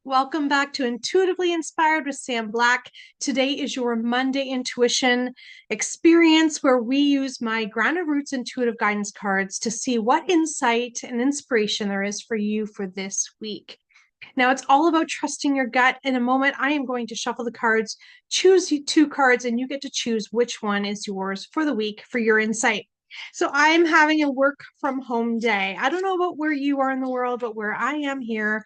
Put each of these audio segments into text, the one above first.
Welcome back to Intuitively Inspired with Sam Black. Today is your Monday intuition experience where we use my Grounded Roots intuitive guidance cards to see what insight and inspiration there is for you for this week. Now, it's all about trusting your gut. In a moment, I am going to shuffle the cards, choose two cards, and you get to choose which one is yours for the week for your insight. So, I'm having a work from home day. I don't know about where you are in the world, but where I am here,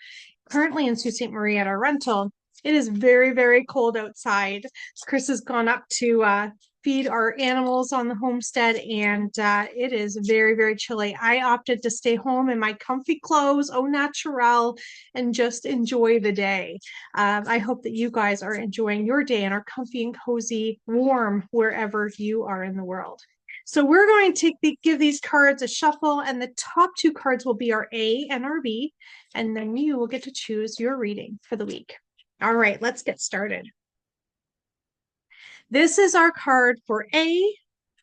currently in Sault Ste. Marie at our rental, it is very, very cold outside. Chris has gone up to feed our animals on the homestead, and it is very, very chilly. I opted to stay home in my comfy clothes, au naturel, and just enjoy the day. I hope that you guys are enjoying your day and are comfy and cozy, warm wherever you are in the world. So we're going to give these cards a shuffle, and the top two cards will be our A and our B, and then you will get to choose your reading for the week. All right, let's get started. This is our card for A,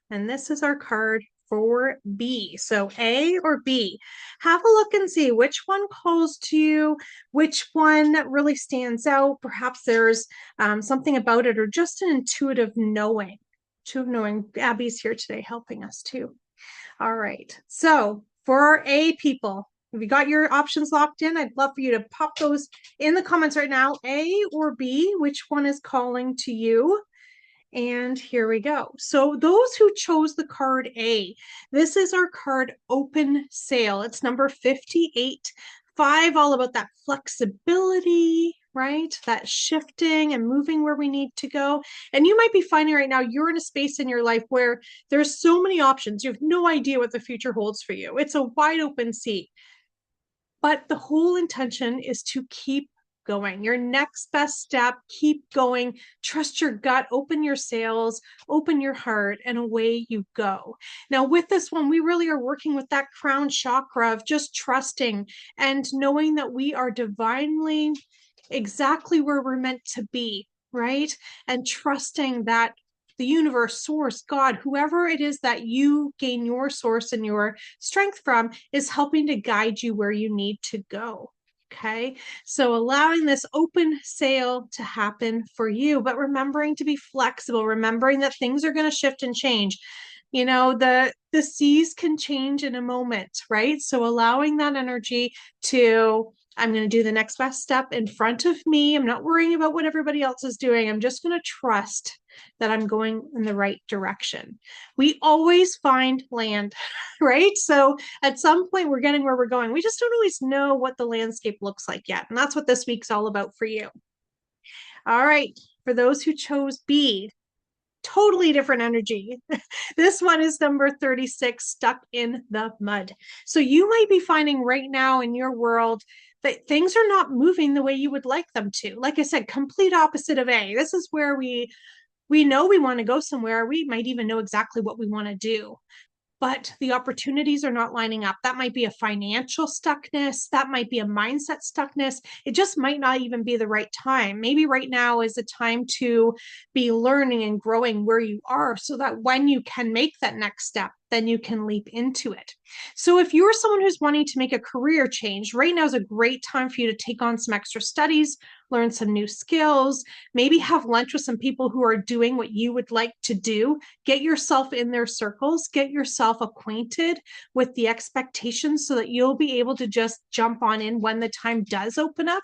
and this is our card for B. So A or B. Have a look and see which one calls to you, which one really stands out. Perhaps there's something about it or just an intuitive knowing. Intuitive knowing. Abby's here today helping us too. All right. So for our A people, have you got your options locked in? I'd love for you to pop those in the comments right now. A or B, which one is calling to you? And here we go. So those who chose the card A, this is our card Open Sail. It's number 58. 5, all about that flexibility, right? That shifting and moving where we need to go. And you might be finding right now you're in a space in your life where there's so many options. You have no idea what the future holds for you. It's a wide open sea. But the whole intention is to keep going. Your next best step, keep going, trust your gut, open your sails, open your heart, and away you go. Now, with this one, we really are working with that crown chakra of just trusting and knowing that we are divinely exactly where we're meant to be, right? And trusting that the universe, source, God, whoever it is that you gain your source and your strength from is helping to guide you where you need to go. Okay. So allowing this open sail to happen for you, but remembering to be flexible, remembering that things are going to shift and change. You know, the seas can change in a moment, right? So allowing that energy to I'm going to do the next best step in front of me. I'm not worrying about what everybody else is doing. I'm just going to trust that I'm going in the right direction. We always find land, right? So at some point, we're getting where we're going. We just don't always know what the landscape looks like yet. And that's what this week's all about for you. All right. For those who chose B, totally different energy. This one is number 36, Stuck in the Mud. So you might be finding right now in your world that things are not moving the way you would like them to. Like I said, complete opposite of A. This is where we know we want to go somewhere. We might even know exactly what we want to do, but the opportunities are not lining up. That might be a financial stuckness. That might be a mindset stuckness. It just might not even be the right time. Maybe right now is a time to be learning and growing where you are so that when you can make that next step, then you can leap into it. So if you're someone who's wanting to make a career change, right now is a great time for you to take on some extra studies, learn some new skills, maybe have lunch with some people who are doing what you would like to do. Get yourself in their circles, get yourself acquainted with the expectations so that you'll be able to just jump on in when the time does open up.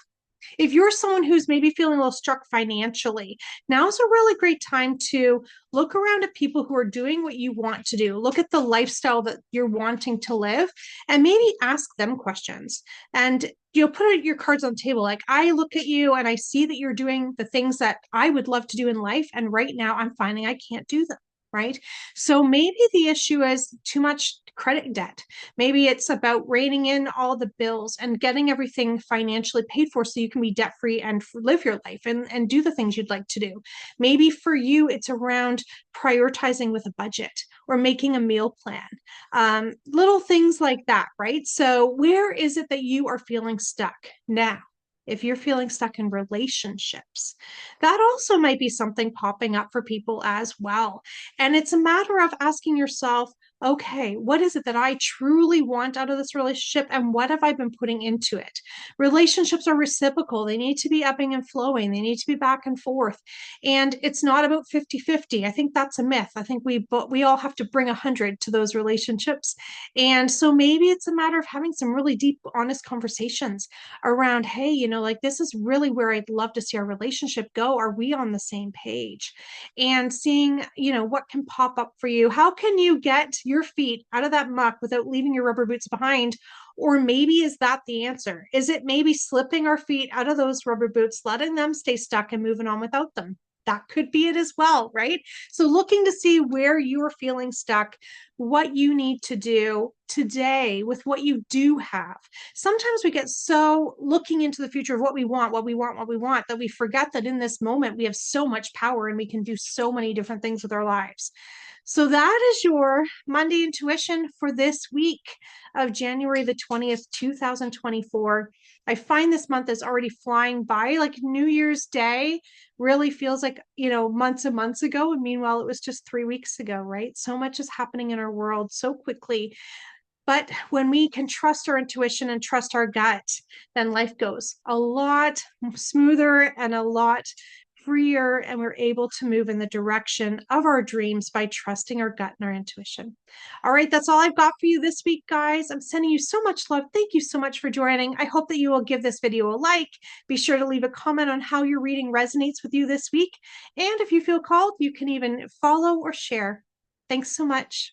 If you're someone who's maybe feeling a little struck financially, now's a really great time to look around at people who are doing what you want to do. Look at the lifestyle that you're wanting to live and maybe ask them questions. And you'll put your cards on the table. Like, I look at you and I see that you're doing the things that I would love to do in life. And right now I'm finding I can't do them. Right. So maybe the issue is too much credit debt. Maybe it's about reining in all the bills and getting everything financially paid for so you can be debt free and live your life and do the things you'd like to do. Maybe for you, it's around prioritizing with a budget or making a meal plan, little things like that, right? So, where is it that you are feeling stuck now? If you're feeling stuck in relationships, that also might be something popping up for people as well. And it's a matter of asking yourself, okay, what is it that I truly want out of this relationship? And what have I been putting into it? Relationships are reciprocal. They need to be ebbing and flowing. They need to be back and forth. And it's not about 50-50. I think that's a myth. I think we all have to bring 100 to those relationships. And so maybe it's a matter of having some really deep, honest conversations around, hey, like this is really where I'd love to see our relationship go. Are we on the same page? And seeing, what can pop up for you. How can you get your feet out of that muck without leaving your rubber boots behind? Or maybe is that the answer? Is it maybe slipping our feet out of those rubber boots, letting them stay stuck and moving on without them? That could be it as well, right? So looking to see where you're feeling stuck, what you need to do today with what you do have. Sometimes we get so looking into the future of what we want, that we forget that in this moment we have so much power and we can do so many different things with our lives. So that is your Monday intuition for this week of January the 20th, 2024. I find this month is already flying by. Like New Year's Day really feels like, months and months ago. And meanwhile, it was just 3 weeks ago, right? So much is happening in our world so quickly. But when we can trust our intuition and trust our gut, then life goes a lot smoother and a lot freer, and we're able to move in the direction of our dreams by trusting our gut and our intuition. All right, that's all I've got for you this week, guys. I'm sending you so much love. Thank you so much for joining. I hope that you will give this video a like. Be sure to leave a comment on how your reading resonates with you this week. And if you feel called, you can even follow or share. Thanks so much.